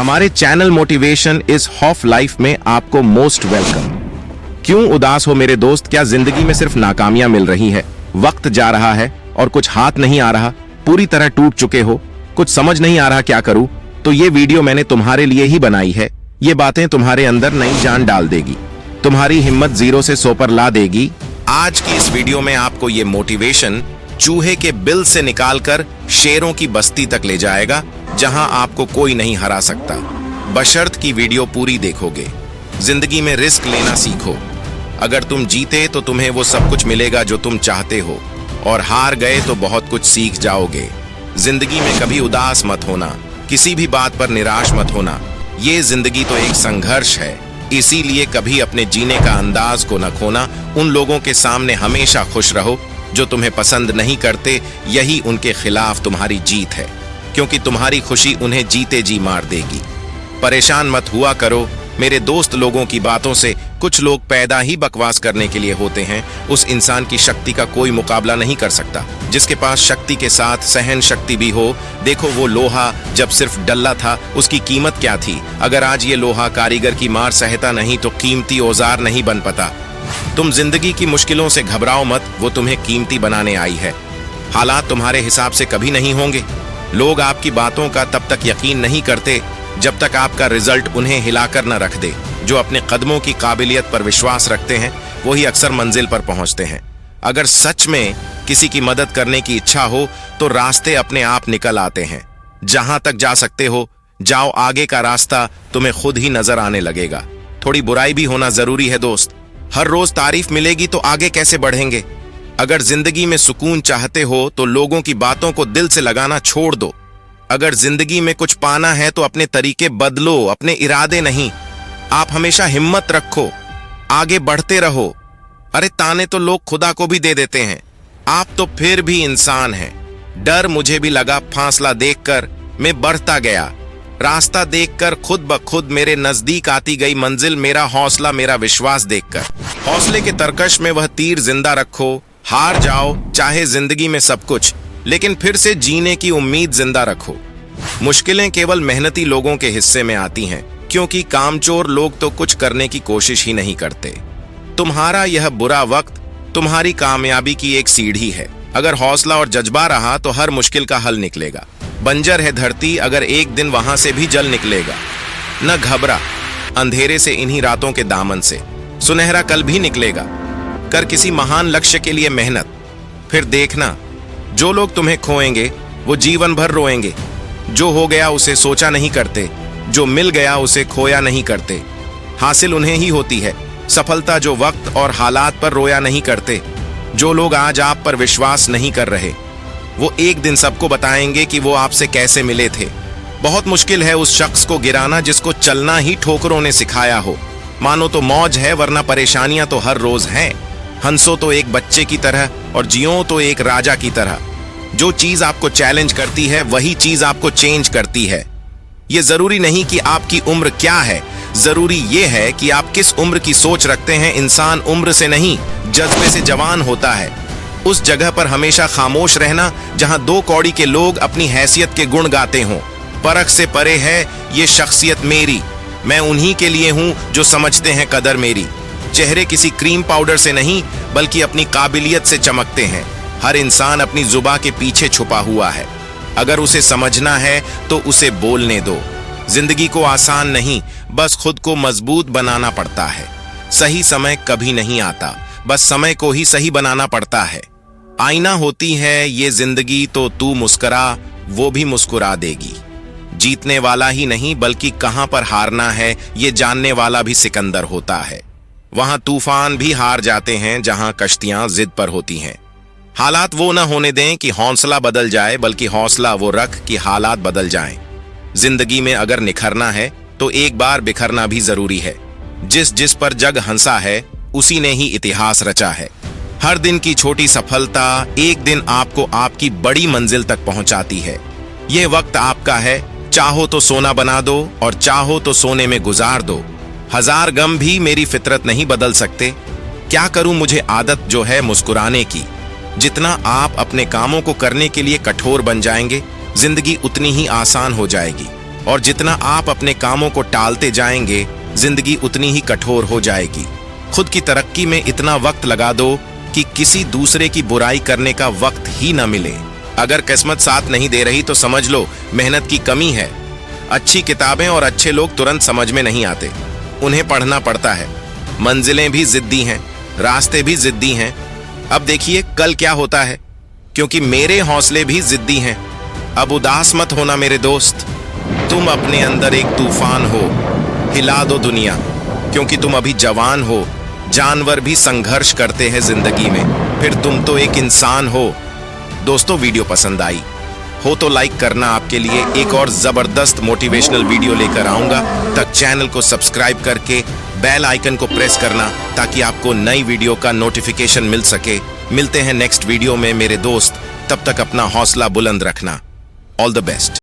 हमारे channel motivation is of life में आपको मोस्ट वेलकम। क्यों उदास हो मेरे दोस्त? क्या जिंदगी में सिर्फ नाकामियां मिल रही है, वक्त जा रहा है और कुछ हाथ नहीं आ रहा, पूरी तरह टूट चुके हो, कुछ समझ नहीं आ रहा क्या करूं? तो ये वीडियो मैंने तुम्हारे लिए ही बनाई है। ये बातें तुम्हारे अंदर नई जान डाल देगी, तुम्हारी हिम्मत 0 से 100 पर ला देगी। आज की इस वीडियो में आपको ये मोटिवेशन चूहे के बिल से निकालकर शेरों की बस्ती तक ले जाएगा, जहां आपको कोई नहीं हरा सकता, बशर्त की वीडियो पूरी देखोगे। जिंदगी में रिस्क लेना सीखो। अगर तुम जीते तो तुम्हें वो सब कुछ मिलेगा जो तुम चाहते हो, और हार गए तो बहुत कुछ सीख जाओगे। जिंदगी में कभी उदास मत होना, किसी भी बात पर निराश मत होना। ये जिंदगी तो एक संघर्ष है, इसीलिए कभी अपने जीने का अंदाज को न खोना। उन लोगों के सामने हमेशा खुश रहो जो तुम्हें पसंद नहीं करते, यही उनके खिलाफ तुम्हारी जीत है, क्योंकि तुम्हारी खुशी उन्हें जीते जी मार देगी। परेशान मत हुआ करो मेरे दोस्त लोगों की बातों से। कुछ लोग पैदा ही बकवास करने के लिए होते हैं। उस इंसान की शक्ति का कोई मुकाबला नहीं कर सकता जिसके पास शक्ति के साथ सहन शक्ति भी हो। देखो वो लोहा जब सिर्फ डल्ला था, उसकी कीमत क्या थी? अगर आज ये लोहा कारीगर की मार सहता नहीं तो कीमती औजार नहीं बन पाता। तुम जिंदगी की मुश्किलों से घबराओ मत, वो तुम्हें कीमती बनाने आई है। हालात तुम्हारे हिसाब से कभी नहीं होंगे। लोग आपकी बातों का तब तक यकीन नहीं करते जब तक आपका रिजल्ट उन्हें हिलाकर न रख दे। जो अपने कदमों की काबिलियत पर विश्वास रखते हैं वही अक्सर मंजिल पर पहुंचते हैं। अगर सच में किसी की मदद करने की इच्छा हो तो रास्ते अपने आप निकल आते हैं। जहां तक जा सकते हो जाओ, आगे का रास्ता तुम्हें खुद ही नजर आने लगेगा। थोड़ी बुराई भी होना जरूरी है दोस्त। हर रोज तारीफ मिलेगी तो आगे कैसे बढ़ेंगे? अगर जिंदगी में सुकून चाहते हो तो लोगों की बातों को दिल से लगाना छोड़ दो। अगर जिंदगी में कुछ पाना है तो अपने तरीके बदलो, अपने इरादे नहीं। आप हमेशा हिम्मत रखो, आगे बढ़ते रहो। अरे ताने तो लोग खुदा को भी दे देते हैं, आप तो फिर भी इंसान हैं। डर मुझे भी लगा, फासला देखकर मैं बढ़ता गया। रास्ता देखकर खुद ब खुद मेरे नजदीक आती गई मंजिल। मेरा हौसला, मेरा विश्वास देखकर। हौसले के तरकश में वह तीर जिंदा रखो। हार जाओ चाहे जिंदगी में सब कुछ, लेकिन फिर से जीने की उम्मीद जिंदा रखो। मुश्किलें केवल मेहनती लोगों के हिस्से में आती हैं, क्योंकि कामचोर लोग तो कुछ करने की कोशिश ही नहीं करते। तुम्हारा यह बुरा वक्त तुम्हारी कामयाबी की एक सीढ़ी है। अगर हौसला और जज्बा रहा तो हर मुश्किल का हल निकलेगा। बंजर है धरती, अगर एक दिन वहां से भी जल निकलेगा। न घबरा अंधेरे से, इन्हीं रातों के दामन से सुनहरा कल भी निकलेगा। कर किसी महान लक्ष्य के लिए मेहनत, फिर देखना जो लोग तुम्हें खोएंगे वो जीवन भर रोएंगे। जो हो गया उसे सोचा नहीं करते, जो मिल गया उसे खोया नहीं करते। हासिल उन्हें ही होती है सफलता जो वक्त और हालात पर रोया नहीं करते। जो लोग आज आप पर विश्वास नहीं कर रहे वो एक दिन सबको बताएंगे कि वो आपसे कैसे मिले थे। बहुत मुश्किल है उस शख्स को गिराना जिसको चलना ही ठोकरों ने सिखाया हो। मानो तो मौज है वरना परेशानियां तो हर रोज हैं। हंसो तो एक बच्चे की तरह और जियो तो एक राजा की तरह। जो चीज आपको चैलेंज करती है वही चीज आपको चेंज करती है। ये जरूरी नहीं कि आपकी उम्र क्या है, जरूरी ये है कि आप किस उम्र की सोच रखते हैं। इंसान उम्र से नहीं जज्बे से जवान होता है। उस जगह पर हमेशा खामोश रहना जहां 2 कौड़ी के लोग अपनी हैसियत के गुण गाते हों। परख से परे है ये शख्सियत मेरी, मैं उन्हीं के लिए हूं जो समझते हैं कदर मेरी। चेहरे किसी क्रीम पाउडर से नहीं बल्कि अपनी काबिलियत से चमकते हैं। हर इंसान अपनी जुबान के पीछे छुपा हुआ है। अगर उसे समझना है तो उसे बोलने दो। जिंदगी को आसान नहीं, बस खुद को मजबूत बनाना पड़ता है। सही समय कभी नहीं आता, बस समय को ही सही बनाना पड़ता है। आईना होती है ये जिंदगी, तो तू मुस्कुरा वो भी मुस्कुरा देगी। जीतने वाला ही नहीं बल्कि कहां पर हारना है ये जानने वाला भी सिकंदर होता है। वहां तूफान भी हार जाते हैं जहां कश्तियां जिद पर होती हैं। हालात वो न होने दें कि हौसला बदल जाए, बल्कि हौसला वो रख कि हालात बदल जाएं। जिंदगी में अगर निखरना है तो एक बार बिखरना भी जरूरी है। जिस जिस पर जग हंसा है उसी ने ही इतिहास रचा है। हर दिन की छोटी सफलता एक दिन आपको आपकी बड़ी मंजिल तक पहुंचाती है। ये वक्त आपका है, चाहो तो सोना बना दो और चाहो तो सोने में गुजार दो। 1000 गम भी मेरी फितरत नहीं बदल सकते। क्या करूं मुझे आदत जो है मुस्कुराने की। जितना आप अपने कामों को करने के लिए कठोर बन जाएंगे जिंदगी उतनी ही आसान हो जाएगी। और जितना आप अपने कामों को टालते जाएंगे, जिंदगी उतनी ही कठोर हो जाएगी। खुद की तरक्की में इतना वक्त लगा दो कि किसी दूसरे की बुराई करने का वक्त ही न मिले। अगर किस्मत साथ नहीं दे रही तो समझ लो मेहनत की कमी है। अच्छी किताबें और अच्छे लोग तुरंत समझ में नहीं आते, उन्हें पढ़ना पड़ता है। मंजिलें भी जिद्दी हैं, रास्ते भी जिद्दी हैं। अब देखिए कल क्या होता है, क्योंकि मेरे हौसले भी जिद्दी हैं। अब उदास मत होना मेरे दोस्त, तुम अपने अंदर एक तूफान हो। हिला दो दुनिया, क्योंकि तुम अभी जवान हो। जानवर भी संघर्ष करते हैं जिंदगी में, फिर तुम तो एक इंसान हो। दोस्तों, वीडियो पसंद आई हो तो लाइक करना। आपके लिए एक और जबरदस्त मोटिवेशनल वीडियो लेकर आऊंगा। तक चैनल को सब्सक्राइब करके बेल आइकन को प्रेस करना, ताकि आपको नई वीडियो का नोटिफिकेशन मिल सके। मिलते हैं नेक्स्ट वीडियो में मेरे दोस्त, तब तक अपना हौसला बुलंद रखना। All the best.